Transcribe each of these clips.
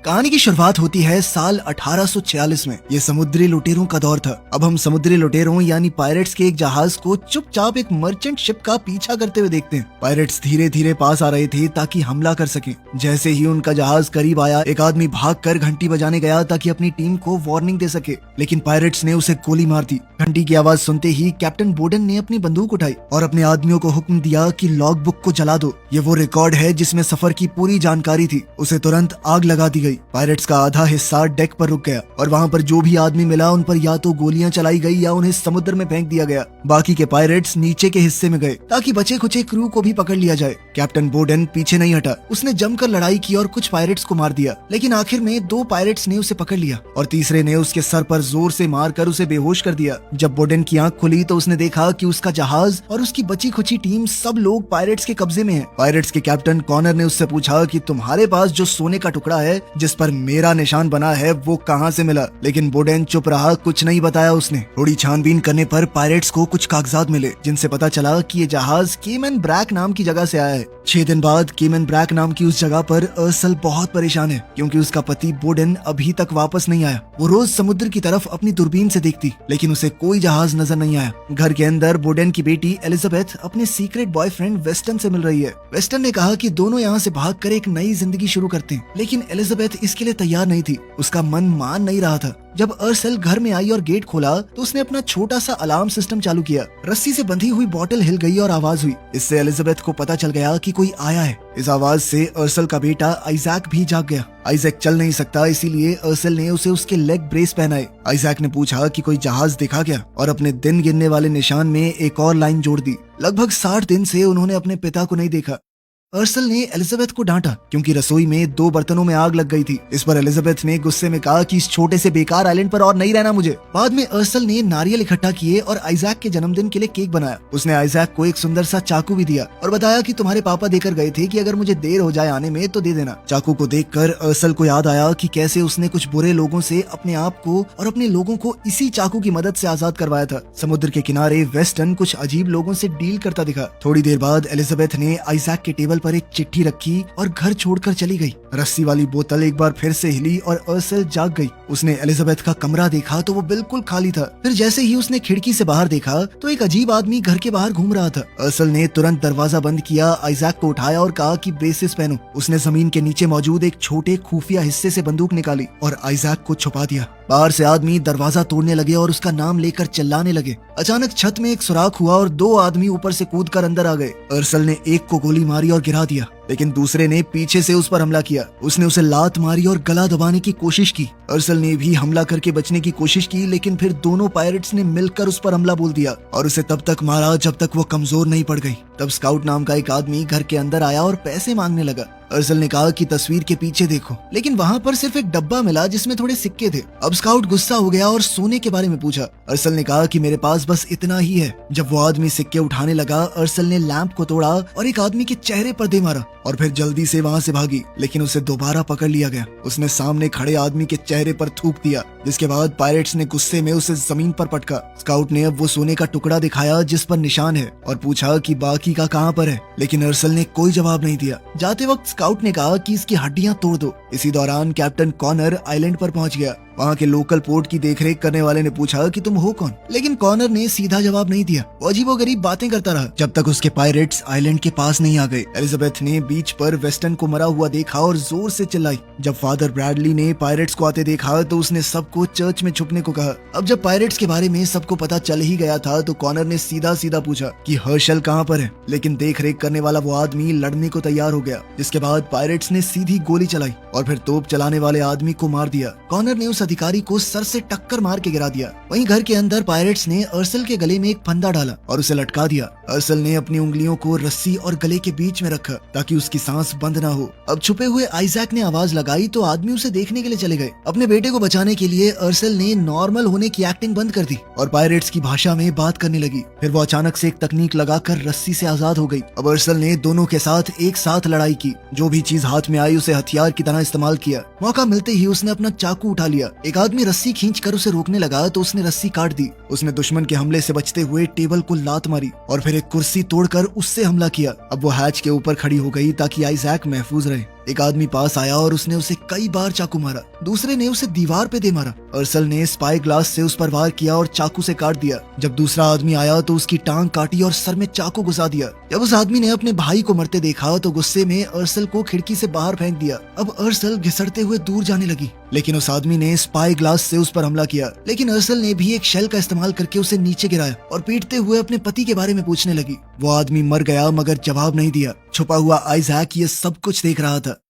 कहानी की शुरुआत होती है साल 1846 में। ये समुद्री लुटेरों का दौर था। अब हम समुद्री लुटेरों यानी पायरेट्स के एक जहाज को चुपचाप एक मर्चेंट शिप का पीछा करते हुए देखते हैं। पायरेट्स धीरे धीरे पास आ रहे थे ताकि हमला कर सकें। जैसे ही उनका जहाज करीब आया, एक आदमी भागकर घंटी बजाने गया ताकि अपनी टीम को वार्निंग दे सके, लेकिन पायरेट्स ने उसे गोली मार दी। घंटी की आवाज सुनते ही कैप्टन बोडेन ने अपनी बंदूक उठाई और अपने आदमियों को हुक्म दिया कि लॉग बुक को जला दो। ये वो रिकॉर्ड है जिसमें सफर की पूरी जानकारी थी। उसे तुरंत आग लगा दी गई। पायरेट्स का आधा हिस्सा डेक पर रुक गया और वहाँ पर जो भी आदमी मिला उन पर या तो गोलियां चलाई गई या उन्हें समुद्र में फेंक दिया गया। बाकी के पायरेट्स नीचे के हिस्से में गए ताकि बचे खुचे क्रू को भी पकड़ लिया जाए। कैप्टन बोडेन पीछे नहीं हटा। उसने जमकर लड़ाई की और कुछ पायरेट्स को मार दिया, लेकिन आखिर में 2 पायरेट्स ने उसे पकड़ लिया और तीसरे ने उसके सर पर जोर से मारकर उसे बेहोश कर दिया। जब बोडेन की आंख खुली तो उसने देखा कि उसका जहाज और उसकी बची खुची टीम सब लोग पायरेट्स के कब्जे में है। पायरेट्स के कैप्टन कॉनर ने उससे पूछा कि तुम्हारे पास जो सोने का टुकड़ा है जिस पर मेरा निशान बना है वो कहाँ से मिला, लेकिन बोडेन चुप रहा, कुछ नहीं बताया उसने। थोड़ी छानबीन करने पर पायरेट्स को कुछ कागजात मिले जिनसे पता चला कि ये जहाज केमन ब्रैक नाम की जगह से आया है। 6 दिन बाद केमन ब्रैक नाम की उस जगह पर अर्सल बहुत परेशान है क्योंकि उसका पति बोडेन अभी तक वापस नहीं आया। वो रोज समुद्र की तरफ अपनी दूरबीन से देखती, लेकिन उसे कोई जहाज नजर नहीं आया। घर के अंदर बोडेन की बेटी एलिजाबेथ अपने सीक्रेट बॉयफ्रेंड वेस्टन से मिल रही है। वेस्टन ने कहा कि दोनों यहाँ से भागकर एक नई जिंदगी शुरू करते हैं, लेकिन एलिजाबेथ इसके लिए तैयार नहीं थी। उसका मन मान नहीं रहा था। जब अर्सल घर में आई और गेट खोला तो उसने अपना छोटा सा अलार्म सिस्टम चालू किया। रस्सी से बंधी हुई बोतल हिल गई और आवाज हुई। इससे एलिजाबेथ को पता चल गया कि कोई आया है। इस आवाज से अर्सल का बेटा आइजैक भी जाग गया। आइजैक चल नहीं सकता, इसीलिए अर्सल ने उसे उसके लेग ब्रेस पहनाए। आइजैक ने पूछा कि कोई जहाज दिखा क्या और अपने दिन गिनने वाले निशान में एक और लाइन जोड़ दी। लगभग 60 दिन से उन्होंने अपने पिता को नहीं देखा। अर्सल ने एलिजाबेथ को डांटा क्योंकि रसोई में 2 बर्तनों में आग लग गई थी। इस पर एलिजाबेथ ने गुस्से में कहा कि इस छोटे से बेकार आइलैंड पर और नहीं रहना मुझे। बाद में अर्सल ने नारियल इकट्ठा किए और आइजैक के जन्मदिन के लिए केक बनाया। उसने आइजैक को एक सुंदर सा चाकू भी दिया और बताया कि तुम्हारे पापा देकर गए थे कि अगर मुझे देर हो जाए आने में तो दे देना। चाकू को देखकर अर्सल को याद आया कि कैसे उसने कुछ बुरे लोगों से अपने आप को और अपने लोगों को इसी चाकू की मदद से आजाद करवाया था। समुद्र के किनारे वेस्टन कुछ अजीब लोगों से डील करता दिखा। थोड़ी देर बाद एलिजाबेथ ने आइजैक के टेबल पर एक चिट्ठी रखी और घर छोड़कर चली गई। रस्सी वाली बोतल एक बार फिर से हिली और अर्सल जाग गई। उसने एलिजाबेथ का कमरा देखा तो वो बिल्कुल खाली था। फिर जैसे ही उसने खिड़की से बाहर देखा तो एक अजीब आदमी घर के बाहर घूम रहा था। अर्सल ने तुरंत दरवाजा बंद किया, आइजैक को उठाया और कहा कि ब्रेसेस पहनो। उसने जमीन के नीचे मौजूद एक छोटे खुफिया हिस्से से बंदूक निकाली और आइजैक को छुपा दिया। बाहर से आदमी दरवाजा तोड़ने लगे और उसका नाम लेकर चिल्लाने लगे। अचानक छत में एक सुराख हुआ और 2 आदमी ऊपर से कूदकर अंदर आ गए। अर्सल ने एक को गोली मारी और गिरा दिया, लेकिन दूसरे ने पीछे से उस पर हमला किया। उसने उसे लात मारी और गला दबाने की कोशिश की। अर्सल ने भी हमला करके बचने की कोशिश की, लेकिन फिर दोनों पायरेट्स ने मिलकर उस पर हमला बोल दिया और उसे तब तक मारा जब तक वो कमजोर नहीं पड़ गई। तब स्काउट नाम का एक आदमी घर के अंदर आया और पैसे मांगने लगा। अर्सल ने कहा कि तस्वीर के पीछे देखो, लेकिन वहाँ पर सिर्फ एक डब्बा मिला जिसमें थोड़े सिक्के थे। अब स्काउट गुस्सा हो गया और सोने के बारे में पूछा। अर्सल ने कहा कि मेरे पास बस इतना ही है। जब वो आदमी सिक्के उठाने लगा, अर्सल ने लैंप को तोड़ा और एक आदमी के चेहरे पर दे मारा और फिर जल्दी से वहाँ से भागी, लेकिन उसे दोबारा पकड़ लिया गया। उसने सामने खड़े आदमी के चेहरे पर थूक दिया, जिसके बाद पायरेट्स ने गुस्से में उसे जमीन पर पटका। स्काउट ने अब वो सोने का टुकड़ा दिखाया जिस पर निशान है और पूछा कि बाकी का कहाँ पर है, लेकिन अर्सल ने कोई जवाब नहीं दिया। जाते वक्त स्काउट ने कहा कि इसकी हड्डियां तोड़ दो। इसी दौरान कैप्टन कॉनर आइलैंड पर पहुंच गया। वहाँ के लोकल पोर्ट की देखरेख करने वाले ने पूछा कि तुम हो कौन, लेकिन कॉनर ने सीधा जवाब नहीं दिया। वो अजीबोगरीब बातें करता रहा जब तक उसके पायरेट्स आइलैंड के पास नहीं आ गए। एलिजाबेथ ने बीच पर वेस्टन को मरा हुआ देखा और जोर से चिल्लाई। जब फादर ब्रैडली ने पायरेट्स को आते देखा तो उसने सबको चर्च में छुपने को कहा। अब जब पायरेट्स के बारे में सबको पता चल ही गया था तो कॉनर ने सीधा सीधा पूछा कि हर्शल कहाँ पर है, लेकिन देखरेख करने वाला वो आदमी लड़ने को तैयार हो गया। जिसके बाद पायरेट्स ने सीधी गोली चलाई और फिर तोप चलाने वाले आदमी को मार दिया। कॉनर ने उस अधिकारी को सर से टक्कर मार के गिरा दिया। वहीं घर के अंदर पायरेट्स ने अर्सल के गले में एक फंदा डाला और उसे लटका दिया। अर्सल ने अपनी उंगलियों को रस्सी और गले के बीच में रखा ताकि उसकी सांस बंद ना हो। अब छुपे हुए आइजैक ने आवाज लगाई तो आदमी उसे देखने के लिए चले गए। अपने बेटे को बचाने के लिए अर्सल ने नॉर्मल होने की एक्टिंग बंद कर दी और पायरेट्स की भाषा में बात करने लगी। फिर वो अचानक से एक तकनीक लगाकर रस्सी से आजाद हो गई। अब अर्सल ने दोनों के साथ एक साथ लड़ाई की। जो भी चीज हाथ में आई उसे हथियार की तरह इस्तेमाल किया। मौका मिलते ही उसने अपना चाकू उठा लिया। एक आदमी रस्सी खींचकर उसे रोकने लगा तो उसने रस्सी काट दी। उसने दुश्मन के हमले से बचते हुए टेबल को लात मारी और फिर एक कुर्सी तोड़कर उससे हमला किया। अब वो हैच के ऊपर खड़ी हो गई ताकि आइजैक महफूज रहे। एक आदमी पास आया और उसने उसे कई बार चाकू मारा। दूसरे ने उसे दीवार पे दे मारा। अर्सल ने स्पाई ग्लास से उस पर वार किया और चाकू से काट दिया। जब दूसरा आदमी आया तो उसकी टांग काटी और सर में चाकू घुसा दिया। जब उस आदमी ने अपने भाई को मरते देखा तो गुस्से में अर्सल को खिड़की से बाहर फेंक दिया। अब अर्सल घिसटते हुए दूर जाने लगी, लेकिन उस आदमी ने स्पाई ग्लास से उस पर हमला किया। लेकिन अर्सल ने भी एक शेल का इस्तेमाल करके उसे नीचे गिराया और पीटते हुए अपने पति के बारे में पूछने लगी। वो आदमी मर गया मगर जवाब नहीं दिया। छुपा हुआ आइजैक ये सब कुछ देख रहा था।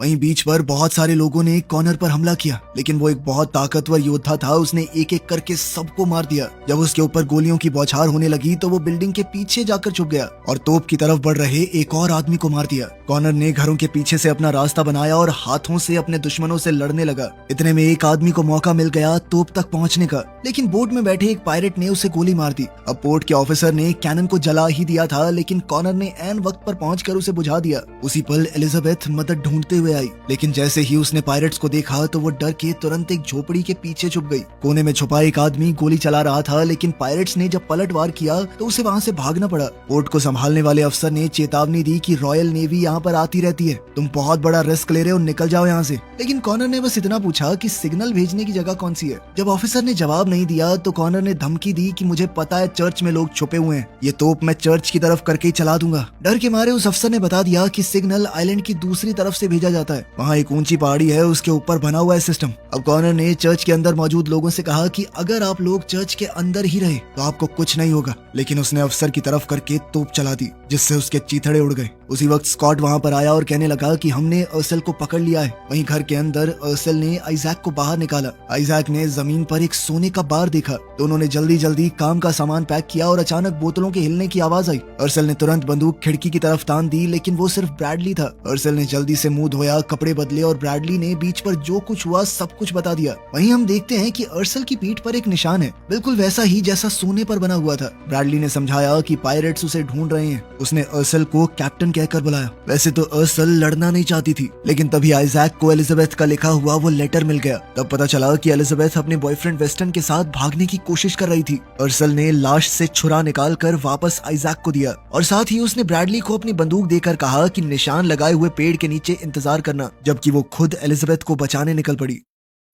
वहीं बीच पर बहुत सारे लोगों ने कॉनर पर हमला किया, लेकिन वो एक बहुत ताकतवर योद्धा था। उसने एक एक करके सबको मार दिया। जब उसके ऊपर गोलियों की बौछार होने लगी तो वो बिल्डिंग के पीछे जाकर छुप गया और तोप की तरफ बढ़ रहे एक और आदमी को मार दिया। कॉनर ने घरों के पीछे से अपना रास्ता बनाया और हाथों से अपने दुश्मनों से लड़ने लगा। इतने में एक आदमी को मौका मिल गया तोप तक पहुंचने का, लेकिन बोट में बैठे एक पायरेट ने उसे गोली मार दी। अब पोर्ट के ऑफिसर ने कैनन को जला ही दिया था, लेकिन कॉनर ने ऐन वक्त पर पहुंचकर उसे बुझा दिया। उसी पल एलिजाबेथ मदद ढूंढते हुए आई, लेकिन जैसे ही उसने पायरेट्स को देखा तो वो डर के तुरंत एक झोपड़ी के पीछे छुप गई। कोने में छुपा एक आदमी गोली चला रहा था, लेकिन पायरेट्स ने जब पलटवार किया तो उसे वहां से भागना पड़ा। पोर्ट को संभालने वाले अफसर ने चेतावनी दी कि रॉयल नेवी यहाँ पर आती रहती है, तुम बहुत बड़ा रिस्क ले रहे हो, निकल जाओ यहाँ से। लेकिन कॉनर ने बस इतना पूछा कि सिग्नल भेजने की जगह कौन सी है। जब ऑफिसर ने जवाब नहीं दिया तो कॉनर ने धमकी दी कि मुझे पता है चर्च में लोग छुपे हुए हैं, ये तोप मैं चर्च की तरफ करके ही चला दूंगा। डर के मारे उस अफसर ने बता दिया कि सिग्नल आइलैंड की दूसरी तरफ से भेजा जाता है, वहाँ एक ऊंची पहाड़ी है, उसके ऊपर बना हुआ है सिस्टम। अब कॉनर ने चर्च के अंदर मौजूद लोगों से कहा कि अगर आप लोग चर्च के अंदर ही रहे तो आपको कुछ नहीं होगा, लेकिन उसने अफसर की तरफ करके तोप चला दी, जिससे उसके चीथड़े उड़ गए। उसी वक्त स्कॉट वहां पर आया और कहने लगा कि हमने अर्सल को पकड़ लिया है। वहीं घर के अंदर अर्सल ने आइजैक को बाहर निकाला। आइजैक ने जमीन पर एक सोने का बार देखा तो उन्होंने जल्दी जल्दी काम का सामान पैक किया और अचानक बोतलों के हिलने की आवाज आई। अर्सल ने तुरंत बंदूक खिड़की की तरफ तान दी, लेकिन वो सिर्फ ब्रैडली था। अर्सल ने जल्दी से मुंह धोया, कपड़े बदले और ब्रैडली ने बीच पर जो कुछ हुआ सब कुछ बता दिया। वहीं हम देखते हैं कि अर्सल की पीठ पर एक निशान है, बिल्कुल वैसा ही जैसा सोने पर बना हुआ था। ब्रैडली ने समझाया कि पायरेट्स उसे ढूंढ रहे हैं। उसने अर्सल को कैप्टन कहकर बुलाया। वैसे तो अर्सल लड़ना नहीं चाहती थी, लेकिन तभी आइजैक को एलिजाबेथ का लिखा हुआ वो लेटर मिल गया। तब पता चला कि एलिजाबेथ अपने बॉयफ्रेंड वेस्टन के साथ भागने की कोशिश कर रही थी। अर्सल ने लाश से छुरा निकाल कर वापस आइजैक को दिया और साथ ही उसने ब्रैडली को अपनी बंदूक देकर कहा कि निशान लगाए हुए पेड़ के नीचे इंतजार करना, जबकि वो खुद एलिजाबेथ को बचाने निकल पड़ी।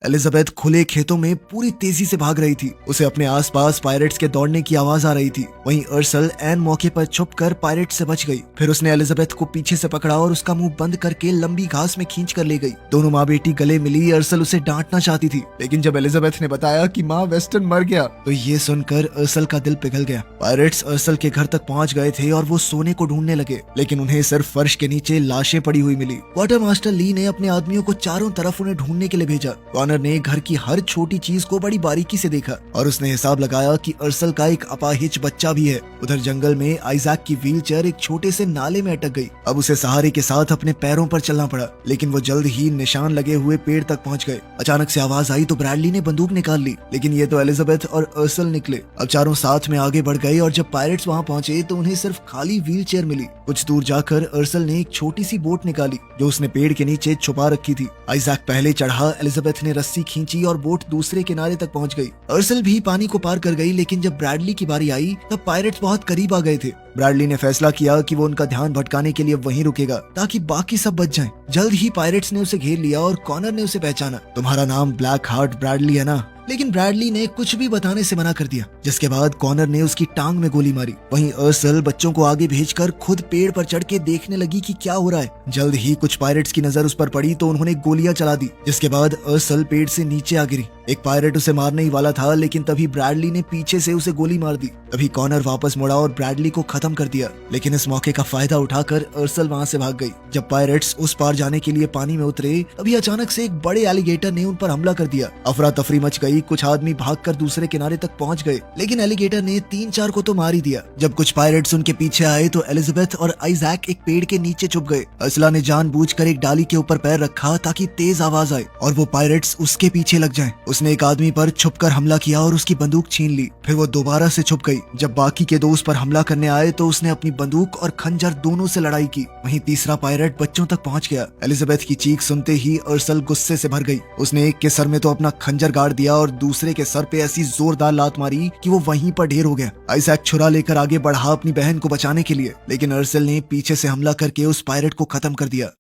एलिजाबेथ खुले खेतों में पूरी तेजी से भाग रही थी। उसे अपने आसपास पायरेट्स के दौड़ने की आवाज आ रही थी। वहीं अर्सल ऐन मौके पर छुपकर पायरेट से बच गई। फिर उसने एलिजाबेथ को पीछे से पकड़ा और उसका मुंह बंद करके लंबी घास में खींच कर ले गई। दोनों माँ बेटी गले मिली। अर्सल उसे डांटना चाहती थी, लेकिन जब एलिजाबेथ ने बताया कि माँ वेस्टन मर गया तो ये सुनकर अर्सल का दिल पिघल गया। पायरेट्स अर्सल के घर तक पहुंच गए थे और वो सोने को ढूंढने लगे, लेकिन उन्हें सिर्फ फर्श के नीचे लाशें पड़ी हुई मिली। क्वार्टर मास्टर ली ने अपने आदमियों को चारों तरफ उन्हें ढूंढने के लिए भेजा। कॉनर ने घर की हर छोटी चीज को बड़ी बारीकी से देखा और उसने हिसाब लगाया कि अर्सल का एक अपाहिज बच्चा भी है। उधर जंगल में आइजैक की व्हीलचेयर एक छोटे से नाले में अटक गई। अब उसे सहारे के साथ अपने पैरों पर चलना पड़ा, लेकिन वो जल्द ही निशान लगे हुए पेड़ तक पहुंच गए। अचानक से आवाज आई तो ब्रैडली ने बंदूक निकाल ली, लेकिन ये तो एलिजाबेथ और अर्सल निकले। अब चारों साथ में आगे बढ़ गए और जब पायरेट्स वहां पहुंचे तो उन्हें सिर्फ खाली व्हीलचेयर मिली। कुछ दूर जाकर अर्सल ने एक छोटी सी बोट निकाली जो उसने पेड़ के नीचे छुपा रखी थी। आइजैक पहले चढ़ा, एलिजाबेथ ने रस्सी खींची और बोट दूसरे किनारे तक पहुंच गई। अर्सल भी पानी को पार कर गई, लेकिन जब ब्रैडली की बारी आई तब पायरेट्स बहुत करीब आ गए थे। ब्रैडली ने फैसला किया कि वो उनका ध्यान भटकाने के लिए वहीं रुकेगा ताकि बाकी सब बच जाएं। जल्द ही पायरेट्स ने उसे घेर लिया और कॉनर ने उसे पहचाना। तुम्हारा नाम ब्लैक हार्ट ब्रैडली है ना? लेकिन ब्रैडली ने कुछ भी बताने से मना कर दिया, जिसके बाद कॉनर ने उसकी टांग में गोली मारी। वहीं अर्सल बच्चों को आगे भेजकर खुद पेड़ पर चढ़ के देखने लगी कि क्या हो रहा है। जल्द ही कुछ पायरेट्स की नजर उस पर पड़ी तो उन्होंने गोलियां चला दी, जिसके बाद अर्सल पेड़ से नीचे आ गिरी। एक पायरेट उसे मारने ही वाला था, लेकिन तभी ब्रैडली ने पीछे से उसे गोली मार दी। तभी कॉनर वापस मुड़ा और ब्रैडली को खत्म कर दिया, लेकिन इस मौके का फायदा उठाकर अर्सल वहां से भाग गई। जब पायरेट्स उस पार जाने के लिए पानी में उतरे तभी अचानक से एक बड़े एलिगेटर ने उन पर हमला कर दिया। अफरा तफरी मच गई। कुछ आदमी भागकर दूसरे किनारे तक पहुंच गए, लेकिन एलिगेटर ने 3-4 को तो मार ही दिया। जब कुछ पायरेट्स उनके पीछे आए तो एलिजाबेथ और आइजैक एक पेड़ के नीचे छुप गए। अर्सला ने जानबूझकर एक डाली के ऊपर पैर रखा ताकि तेज आवाज आए और वो पायरेट्स उसके पीछे लग जाएं। उसने एक आदमी पर छुपकर हमला किया और उसकी बंदूक छीन ली। फिर वो दोबारा से छुप गई। जब बाकी के दो उस पर हमला करने आए तो उसने अपनी बंदूक और खंजर दोनों से लड़ाई की। वहीं तीसरा पायरेट बच्चों तक पहुंच गया। एलिजाबेथ की चीख सुनते ही अर्सल गुस्से से भर गई। उसने एक के सर में तो अपना खंजर गाड़ दिया और दूसरे के सर पे ऐसी जोरदार लात मारी कि वो वहीं पर ढेर हो गया। आइजैक छुरा लेकर आगे बढ़ा अपनी बहन को बचाने के लिए, लेकिन अर्सल ने पीछे से हमला करके उस पायरेट को खत्म कर दिया।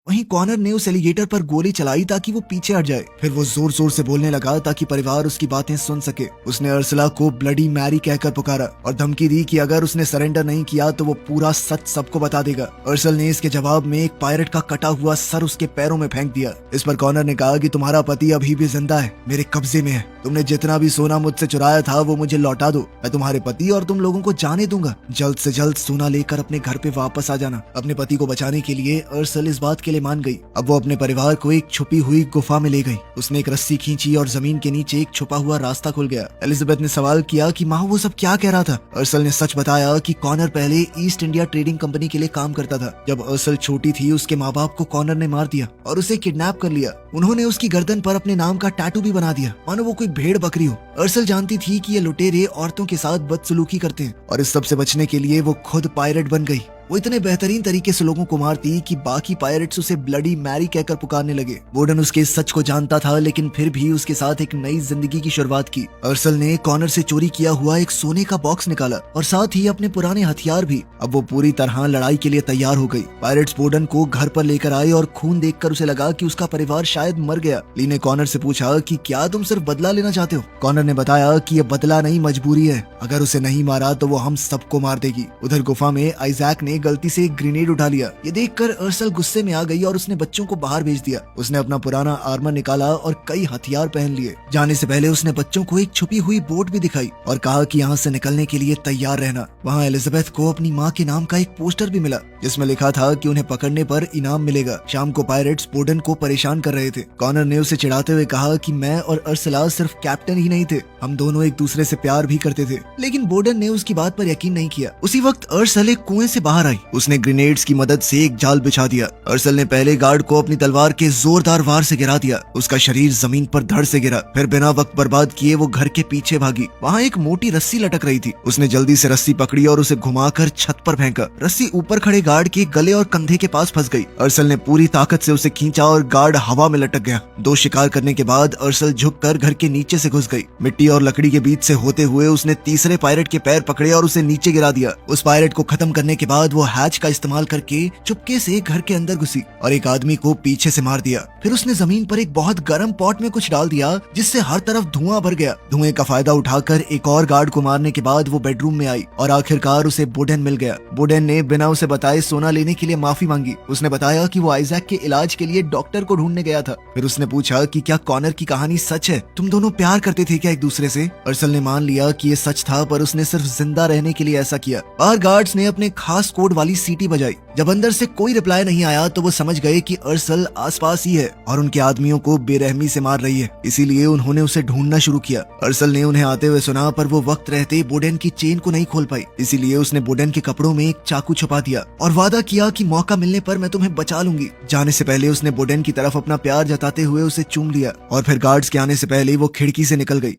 वहीं कॉनर ने उस एलिगेटर पर गोली चलाई ताकि वो पीछे हट जाए। फिर वो जोर जोर से बोलने लगा ताकि परिवार उसकी बातें सुन सके। उसने अर्सला को ब्लडी मैरी कहकर पुकारा और धमकी दी कि अगर उसने सरेंडर नहीं किया तो वो पूरा सच सबको बता देगा। अर्सल ने इसके जवाब में एक पायरेट का कटा हुआ सर उसके पैरों में फेंक दिया। इस पर कॉनर ने कहा कि तुम्हारा पति अभी भी जिंदा है, मेरे कब्जे में है। तुमने जितना भी सोना मुझसे चुराया था वो मुझे लौटा दो, मैं तुम्हारे पति और तुम लोगों को जाने दूंगा। जल्द से जल्द सोना लेकर अपने घर पे वापस आ जाना। अपने पति को बचाने के लिए अर्सल इस बात के लिए मान गई। अब वो अपने परिवार को एक छुपी हुई गुफा में ले गई। उसने एक रस्सी खींची और जमीन के नीचे एक छुपा हुआ रास्ता खुल गया। एलिजाबेथ ने सवाल किया कि माँ वो सब क्या कह रहा था। अर्सल ने सच बताया कि कॉनर पहले ईस्ट इंडिया ट्रेडिंग कंपनी के लिए काम करता था। जब अर्सल छोटी थी उसके माँ बाप को कॉनर ने मार दिया और उसे किडनैप कर लिया। उन्होंने उसकी गर्दन पर अपने नाम का टैटू भी बना दिया, मानो वो कोई भेड़ बकरी हो। अर्सल जानती थी कि ये लुटेरे औरतों के साथ बदसलूकी करते हैं और इस सब से बचने के लिए वो खुद पायरेट बन गई। वो इतने बेहतरीन तरीके से लोगों को मारती कि बाकी पायरेट्स उसे ब्लडी मैरी कहकर पुकारने लगे। बोर्डन उसके इस सच को जानता था, लेकिन फिर भी उसके साथ एक नई जिंदगी की शुरुआत की। अर्सल ने कॉनर से चोरी किया हुआ एक सोने का बॉक्स निकाला और साथ ही अपने पुराने हथियार भी। अब वो पूरी तरह लड़ाई के लिए तैयार हो गई। पायरेट्स बोर्डन को घर पर लेकर आए और खून देखकर उसे लगा कि उसका परिवार शायद मर गया। ली ने कॉनर से पूछा कि क्या तुम सिर्फ बदला लेना चाहते हो। कॉनर ने बताया कि ये बदला नहीं, मजबूरी है। अगर उसे नहीं मारा तो वो हम सबको मार देगी। उधर गुफा में आइजैक ने गलती से एक ग्रेनेड उठा लिया। ये देखकर अर्सल गुस्से में आ गई और उसने बच्चों को बाहर भेज दिया। उसने अपना पुराना आर्मर निकाला और कई हथियार पहन लिए। जाने से पहले उसने बच्चों को एक छुपी हुई बोट भी दिखाई और कहा कि यहाँ से निकलने के लिए तैयार रहना। वहाँ एलिजाबेथ को अपनी माँ के नाम का एक पोस्टर भी मिला जिसमें लिखा था कि उन्हें पकड़ने पर इनाम मिलेगा। शाम को पायरेट्स बोर्डन को परेशान कर रहे थे। कॉनर ने उसे चिढ़ाते हुए कहा कि मैं और अर्सला सिर्फ कैप्टन ही नहीं थे, हम दोनों एक दूसरे से प्यार भी करते थे। लेकिन बोर्डन ने उसकी बात पर यकीन नहीं किया। उसी वक्त अर्सल एक कुएं से बाहर आई। उसने ग्रेनेड्स की मदद से एक जाल बिछा दिया। अर्सल ने पहले गार्ड को अपनी तलवार के जोरदार वार से गिरा दिया। उसका शरीर जमीन पर धड़ से गिरा। फिर बिना वक्त बर्बाद किए वो घर के पीछे भागी। वहाँ एक मोटी रस्सी लटक रही थी। उसने जल्दी से रस्सी पकड़ी और उसे घुमाकर छत पर फेंका। रस्सी ऊपर खड़े गार्ड के गले और कंधे के पास फंस गई। अर्सल ने पूरी ताकत से उसे खींचा और गार्ड हवा में लटक गया। दो शिकार करने के बाद अर्सल झुककर घर के नीचे से घुस गई। मिट्टी और लकड़ी के बीच से होते हुए उसने तीसरे पायरेट के पैर पकड़े और उसे नीचे गिरा दिया। उस पायरेट को खत्म करने के बाद वो हैच का इस्तेमाल करके चुपके से घर के अंदर घुसी और एक आदमी को पीछे से मार दिया। फिर उसने जमीन पर एक बहुत गर्म पॉट में कुछ डाल दिया जिससे हर तरफ धुआं भर गया। धुएं का फायदा उठाकर एक और गार्ड को मारने के बाद वो बेडरूम में आई और आखिरकार उसे बोर्डन मिल गया। बोर्डन ने बिना उसे बताए सोना लेने के लिए माफी मांगी। उसने बताया कि वो आइजैक के इलाज के लिए डॉक्टर को ढूंढने गया था। फिर उसने पूछा कि क्या कॉनर की कहानी सच है, तुम दोनों प्यार करते थे क्या एक दूसरे से। अर्सल ने मान लिया कि ये सच था, पर उसने सिर्फ जिंदा रहने के लिए ऐसा किया। बाहर गार्ड्स ने अपने खास कोड वाली सीटी बजाई। जब अंदर से कोई रिप्लाई नहीं आया तो वो समझ गए कि अर्सल आसपास ही है और उनके आदमियों को बेरहमी से मार रही है। इसीलिए उन्होंने उसे ढूंढना शुरू किया। अर्सल ने उन्हें आते हुए सुना, पर वो वक्त रहते बोर्डन की चेन को नहीं खोल पाई। इसीलिए उसने बोर्डन के कपड़ों में एक चाकू छुपा दिया और वादा किया कि मौका मिलने पर मैं तुम्हें बचा लूंगी। जाने से पहले उसने बोर्डन की तरफ अपना प्यार जताते हुए उसे चूम लिया और फिर गार्ड्स के आने से पहले वो खिड़की से निकल गई।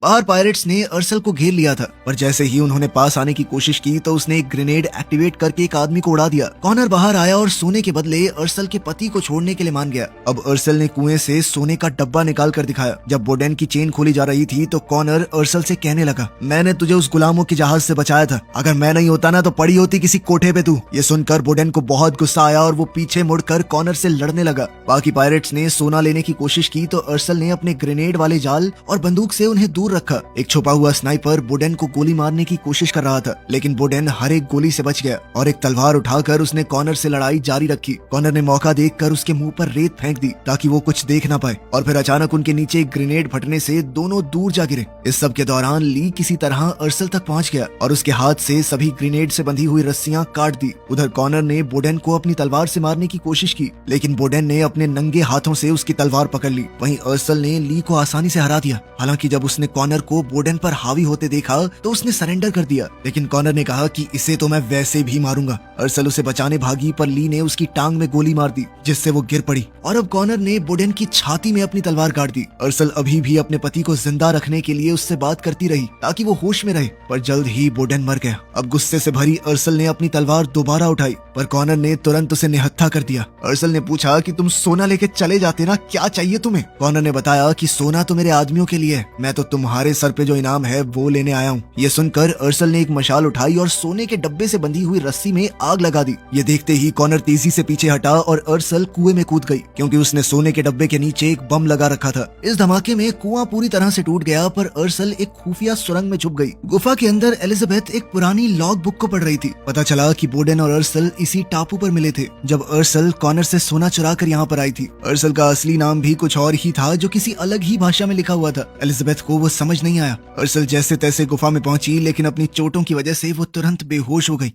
बाहर पायरेट्स ने अर्सल को घेर लिया था, पर जैसे ही उन्होंने पास आने की कोशिश की तो उसने एक ग्रेनेड एक्टिवेट करके एक आदमी को उड़ा दिया। कॉनर बाहर आया और सोने के बदले अर्सल के पति को छोड़ने के लिए मान गया। अब अर्सल ने कुएं से सोने का डब्बा निकाल कर दिखाया। जब बोर्डन की चेन खोली जा रही थी तो कॉनर अर्सल से कहने लगा, मैंने तुझे उस गुलामों के जहाज से बचाया था, अगर मैं नहीं होता ना तो पड़ी होती किसी कोठे पे तू। ये सुनकर बोर्डन को बहुत गुस्सा आया और वो पीछे मुड़कर कॉनर से लड़ने लगा। बाकी पायरेट्स ने सोना लेने की कोशिश की तो अर्सल ने अपने ग्रेनेड वाले जाल और बंदूक से उन्हें दूर रखा। एक छुपा हुआ स्नाइपर बोर्डन को गोली मारने की कोशिश कर रहा था, लेकिन बोर्डन हर एक गोली से बच गया और एक तलवार उठाकर उसने कॉनर से लड़ाई जारी रखी। कॉनर ने मौका देखकर उसके मुंह पर रेत फेंक दी ताकि वो कुछ देख ना पाए और फिर अचानक उनके नीचे एक ग्रेनेड फटने से दोनों दूर जा गिरे। इस सब के दौरान ली किसी तरह अर्सल तक पहुंच गया और उसके हाथ से सभी ग्रेनेड से बंधी हुई रस्सियां काट दी। उधर कॉनर ने बोर्डन को अपनी तलवार से मारने की कोशिश की, लेकिन बोर्डन ने अपने नंगे हाथों से उसकी तलवार पकड़ ली। वहीं अर्सल ने ली को आसानी से हरा दिया। हालांकि जब उसने कॉनर को बोर्डन पर हावी होते देखा तो उसने सरेंडर कर दिया, लेकिन कॉनर ने कहा कि इसे तो मैं वैसे भी मारूंगा। अर्सल उसे बचाने भागी, पर ली ने उसकी टांग में गोली मार दी जिससे वो गिर पड़ी और अब कॉनर ने बोर्डन की छाती में अपनी तलवार काट दी। अर्सल अभी भी अपने पति को जिंदा रखने के लिए उससे बात करती रही ताकि वो होश में रहे, पर जल्द ही बोर्डन मर गया। अब गुस्से से भरी अर्सल ने अपनी तलवार दोबारा उठाई, पर कॉनर ने तुरंत उसे निहत्था कर दिया। अर्सल ने पूछा कि तुम सोना लेके चले जाते ना, क्या चाहिए तुम्हें। कॉनर ने बताया कि सोना तो मेरे आदमियों के लिए है, मैं तो तुम्हारा तुम्हारे सर पे जो इनाम है वो लेने आया हूँ। ये सुनकर अर्सल ने एक मशाल उठाई और सोने के डब्बे से बंधी हुई रस्सी में आग लगा दी। ये देखते ही कॉनर तेजी से पीछे हटा और अर्सल कुएं में कूद गई, क्योंकि उसने सोने के डब्बे के नीचे एक बम लगा रखा था। इस धमाके में कुआं पूरी तरह से टूट गया, पर अर्सल एक खुफिया सुरंग में छुप गई। गुफा के अंदर एलिजाबेथ एक पुरानी लॉग बुक को पढ़ रही थी। पता चला कि बोडेन और अर्सल इसी टापू पर मिले थे जब अर्सल कॉनर से सोना चुरा कर यहाँ पर आई थी। अर्सल का असली नाम भी कुछ और ही था, जो किसी अलग ही भाषा में लिखा हुआ था। एलिजाबेथ को वो समझ नहीं आया। अर्सल जैसे तैसे गुफा में पहुंची, लेकिन अपनी चोटों की वजह से वो तुरंत बेहोश हो गई।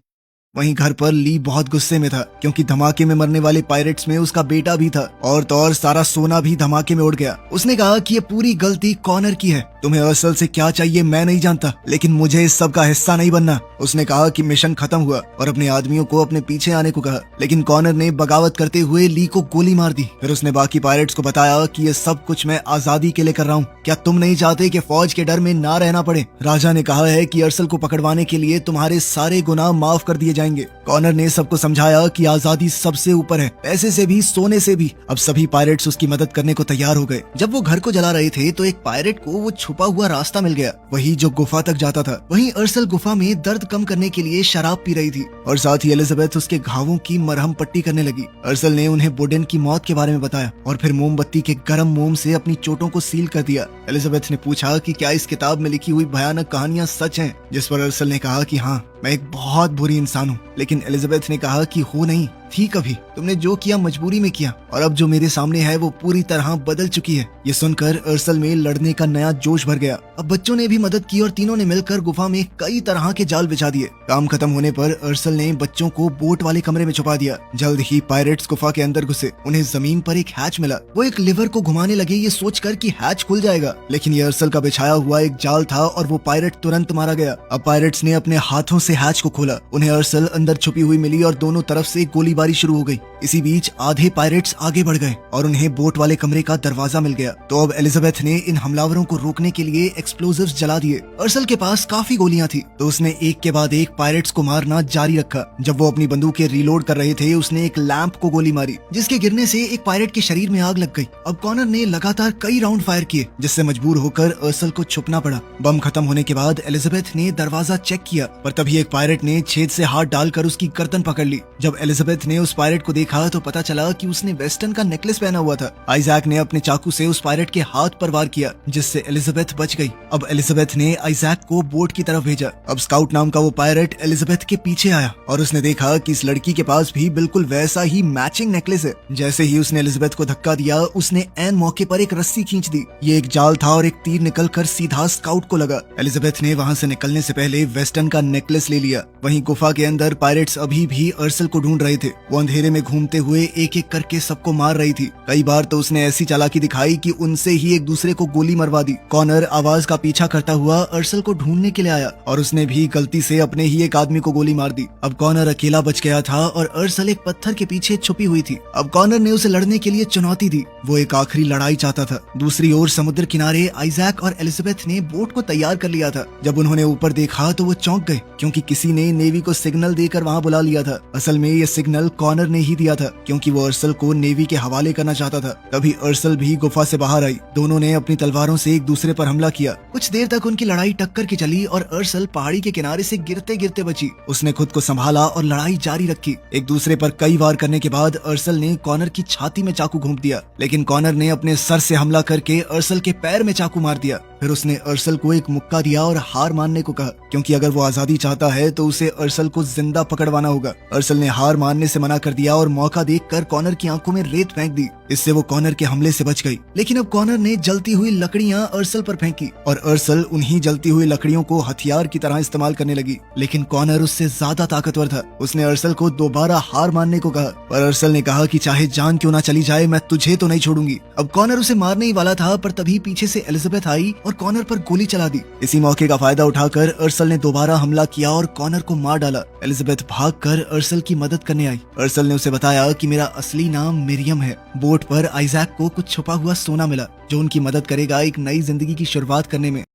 वहीं घर पर ली बहुत गुस्से में था, क्योंकि धमाके में मरने वाले पायरेट्स में उसका बेटा भी था, और तो और सारा सोना भी धमाके में उड़ गया। उसने कहा कि ये पूरी गलती कॉनर की है। तुम्हें अर्सल से क्या चाहिए मैं नहीं जानता, लेकिन मुझे इस सब का हिस्सा नहीं बनना। उसने कहा कि मिशन खत्म हुआ और अपने आदमियों को अपने पीछे आने को कहा, लेकिन कॉनर ने बगावत करते हुए ली को गोली मार दी। फिर उसने बाकी पायरेट्स को बताया कि ये सब कुछ मैं आजादी के लिए कर रहा हूँ। क्या तुम नहीं चाहते कि फौज के डर में ना रहना पड़े? राजा ने कहा है कि अर्सल को पकड़वाने के लिए तुम्हारे सारे गुनाह माफ कर दिए जाएंगे। कॉनर ने सबको समझाया कि आजादी सबसे ऊपर है, पैसे से भी, सोने से भी। अब सभी पायरेट्स उसकी मदद करने को तैयार हो गए। जब वो घर को जला रहे थे तो एक पायरेट को वो छुपा हुआ रास्ता मिल गया, वही जो गुफा तक जाता था। वहीं अर्सल गुफा में दर्द कम करने के लिए शराब पी रही थी, और साथ ही एलिजाबेथ उसके घावों की मरहम पट्टी करने लगी। अर्सल ने उन्हें बोडेन की मौत के बारे में बताया और फिर मोमबत्ती के गर्म मोम से अपनी चोटों को सील कर दिया। एलिजाबेथ ने पूछा कि क्या इस किताब में लिखी हुई भयानक कहानियां सच हैं, जिस पर अर्सल ने कहा कि हाँ, मैं एक बहुत बुरी इंसान हूँ। लेकिन एलिजाबेथ ने कहा कि हो नहीं थी कभी, तुमने जो किया मजबूरी में किया, और अब जो मेरे सामने है वो पूरी तरह बदल चुकी है। ये सुनकर अर्सल में लड़ने का नया जोश भर गया। अब बच्चों ने भी मदद की और तीनों ने मिलकर गुफा में कई तरह के जाल बिछा दिए। काम खत्म होने पर अर्सल ने बच्चों को बोट वाले कमरे में छुपा दिया। जल्द ही पायरेट्स गुफा के अंदर घुसे। उन्हें जमीन पर एक हैच मिला। वो एक लिवर को घुमाने लगे, ये सोचकर कि हैच खुल जाएगा, लेकिन ये अर्सल का बिछाया हुआ एक जाल था और वो पायरेट तुरंत मारा गया। अब पायरेट्स ने अपने हाथों से हैच को खोला। उन्हें अर्सल अंदर छुपी हुई मिली और दोनों तरफ से गोलीबारी शुरू हो गई। इसी बीच आधे पायरेट्स आगे बढ़ गए और उन्हें बोट वाले कमरे का दरवाजा मिल गया। तो अब एलिजाबेथ ने इन हमलावरों को रोकने के लिए एक्सप्लोजिव्स जला दिए। अर्सल के पास काफी गोलियां थी, तो उसने एक के बाद एक पायरेट्स को मारना जारी रखा। जब वो अपनी बंदूकें रीलोड कर रहे थे, उसने एक लैंप को गोली मारी, जिसके गिरने से एक पायरेट के शरीर में आग लग गई। अब कॉनर ने लगातार कई राउंड फायर किए, जिससे मजबूर होकर अर्सल को छुपना पड़ा। बम खत्म होने के बाद एलिजाबेथ ने दरवाजा चेक किया, पर तभी एक पायरेट ने छेद से हाथ डालकर उसकी गर्दन पकड़ ली। जब एलिजाबेथ ने उस पायरेट को देखा तो पता चला कि उसने वेस्टर्न का नेकलेस पहना हुआ था। आइजैक ने अपने चाकू से उस पायरेट के हाथ पर वार किया, जिससे एलिजाबेथ बच गई। अब एलिजाबेथ ने आइजैक को बोट की तरफ भेजा। अब स्काउट नाम का वो पायरेट एलिजाबेथ के पीछे आया और उसने देखा कि इस लड़की के पास भी बिल्कुल वैसा ही मैचिंग नेकलेस है। जैसे ही उसने एलिजाबेथ को धक्का दिया, उसने ऐन मौके पर एक रस्सी खींच दी। ये एक जाल था और एक तीर निकलकर सीधा स्काउट को लगा। एलिजाबेथ ने वहाँ से निकलने से पहले वेस्टर्न का नेकलेस ले लिया। वहीं गुफा के अंदर पायरेट्स अभी भी अर्सल को ढूंढ रहे थे। वो अंधेरे में घूमते हुए एक एक करके सबको मार रही थी। कई बार तो उसने ऐसी चालाकी दिखाई कि उनसे ही एक दूसरे को गोली मरवा दी। कॉनर आवाज का पीछा करता हुआ अर्सल को ढूंढने के लिए आया और उसने भी गलती से अपने ही एक आदमी को गोली मार दी। अब कॉनर अकेला बच गया था और अर्सल एक पत्थर के पीछे छुपी हुई थी। अब कॉनर ने उसे लड़ने के लिए चुनौती दी। वो एक आखिरी लड़ाई चाहता था। दूसरी ओर समुद्र किनारे आइजैक और एलिजाबेथ ने बोट को तैयार कर लिया था। जब उन्होंने ऊपर देखा तो वो चौंक गए, क्योंकि किसी ने नेवी को सिग्नल देकर वहाँ बुला लिया था। असल में ये सिग्नल कॉनर ने ही दिया था, क्योंकि वो अर्सल को नेवी के हवाले करना चाहता था। तभी अर्सल भी गुफा से बाहर आई। दोनों ने अपनी तलवारों से एक दूसरे पर हमला किया। कुछ देर तक उनकी लड़ाई टक्कर की चली और अर्सल पहाड़ी के किनारे से गिरते गिरते बची। उसने खुद को संभाला और लड़ाई जारी रखी। एक दूसरे पर कई वार करने के बाद अर्सल ने कॉनर की छाती में चाकू घोंप दिया, लेकिन कॉनर ने अपने सर से हमला करके अर्सल के पैर में चाकू मार दिया। फिर उसने अर्सल को एक मुक्का दिया और हार मानने को कहा, क्योंकि अगर वो आजादी चाहता है तो उसे अर्सल को जिंदा पकड़वाना होगा। अर्सल ने हार मानने से मना कर दिया और मौका देखकर कॉनर की आंखों में रेत फेंक दी। इससे वो कॉनर के हमले से बच गई। लेकिन अब कॉनर ने जलती हुई लकड़ियां अर्सल पर फेंकी और अर्सल उन्हीं जलती हुई लकड़ियों को हथियार की तरह इस्तेमाल करने लगी। लेकिन कॉनर उससे ज्यादा ताकतवर था। उसने अर्सल को दोबारा हार मानने को कहा, पर अर्सल ने कहा कि चाहे जान क्यों ना चली जाए, मैं तुझे तो नहीं छोड़ूंगी। अब कॉनर उसे मारने ही वाला था, पर तभी पीछे से एलिजाबेथ आई और कॉनर पर गोली चला दी। इसी मौके का फायदा उठाकर अर्सल ने दोबारा हमला किया और कॉनर को मार डाला। एलिजाबेथ भागकर अर्सल की मदद करने आई। अर्सल ने उसे बताया कि मेरा असली नाम मिरियम है। बोट पर आइजैक को कुछ छुपा हुआ सोना मिला, जो उनकी मदद करेगा एक नई जिंदगी की शुरुआत करने में।